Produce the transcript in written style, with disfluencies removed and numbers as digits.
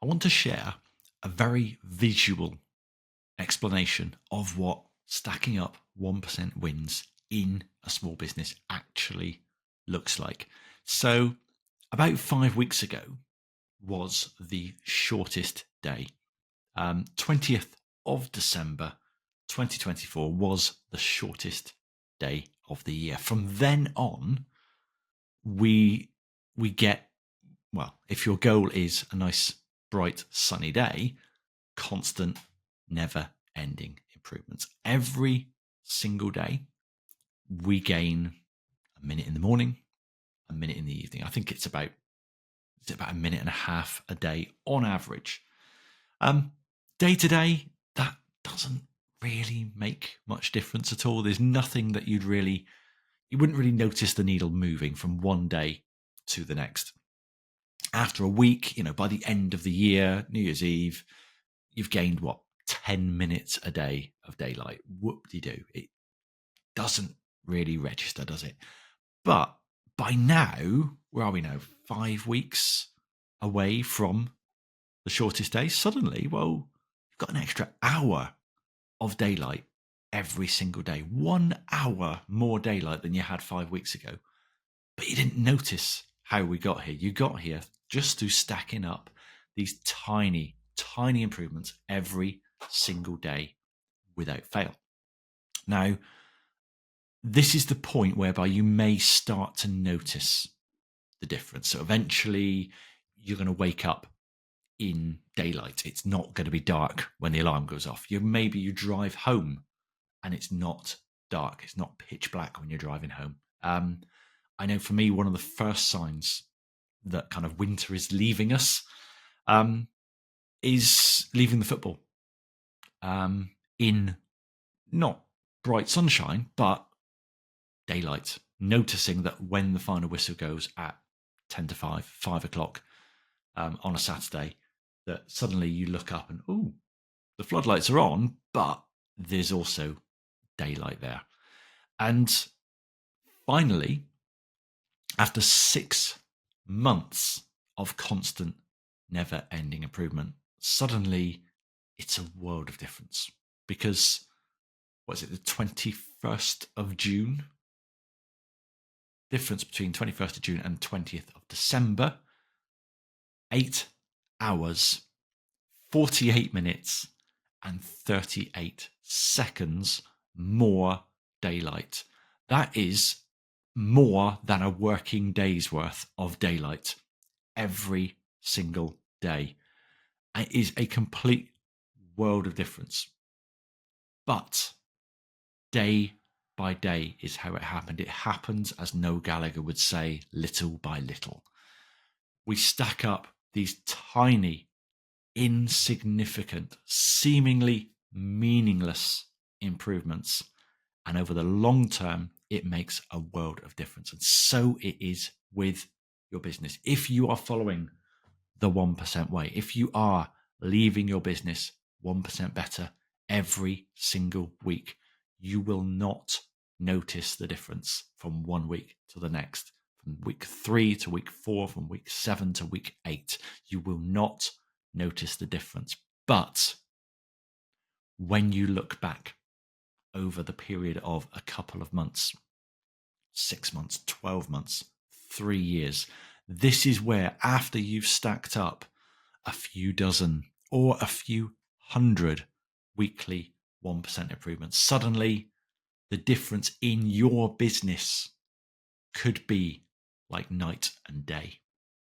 I want to share a very visual explanation of what stacking up 1% wins in a small business actually looks like. So, about 5 weeks ago was the shortest day. 20th of December 2024 was the shortest day of the year. From then on, we get, well, if your goal is a nice, bright, sunny day, constant, never ending improvements. Every single day, we gain a minute in the morning, a minute in the evening. I think it's about a minute and a half a day on average. Day to day, that doesn't really make much difference at all. There's nothing that you wouldn't really notice the needle moving from one day to the next. After a week, by the end of the year, New Year's Eve, you've gained 10 minutes a day of daylight. Whoop-de-doo. It doesn't really register, does it? But by now, where are we now? 5 weeks away from the shortest day. Suddenly, you've got an extra hour of daylight every single day. 1 hour more daylight than you had 5 weeks ago. But you didn't notice how we got here. You got here just through stacking up these tiny, tiny improvements every single day without fail. Now, this is the point whereby you may start to notice the difference. So eventually you're going to wake up in daylight. It's not going to be dark when the alarm goes off. Maybe you drive home and it's not dark. It's not pitch black when you're driving home. I know for me, one of the first signs that kind of winter is leaving us is leaving the football in not bright sunshine, but daylight. Noticing that when the final whistle goes at 10 to 5 o'clock on a Saturday, that suddenly you look up and, the floodlights are on, but there's also daylight there. And finally, after 6 months of constant, never-ending improvement, suddenly it's a world of difference. Because, the 21st of June? Difference between 21st of June and 20th of December, 8 hours, 48 minutes, and 38 seconds more daylight. That is more than a working day's worth of daylight every single day. It is a complete world of difference. But day by day is how it happened. It happens, as Noel Gallagher would say, little by little. We stack up these tiny, insignificant, seemingly meaningless improvements. And over the long term, it makes a world of difference. And so it is with your business. If you are following the 1% way, if you are leaving your business 1% better every single week, you will not notice the difference from 1 week to the next, from week 3 to week 4, from week 7 to week 8. You will not notice the difference. But when you look back over the period of a couple of months, 6 months, 12 months, 3 years, this is where, after you've stacked up a few dozen or a few hundred weekly 1% improvements, suddenly the difference in your business could be like night and day.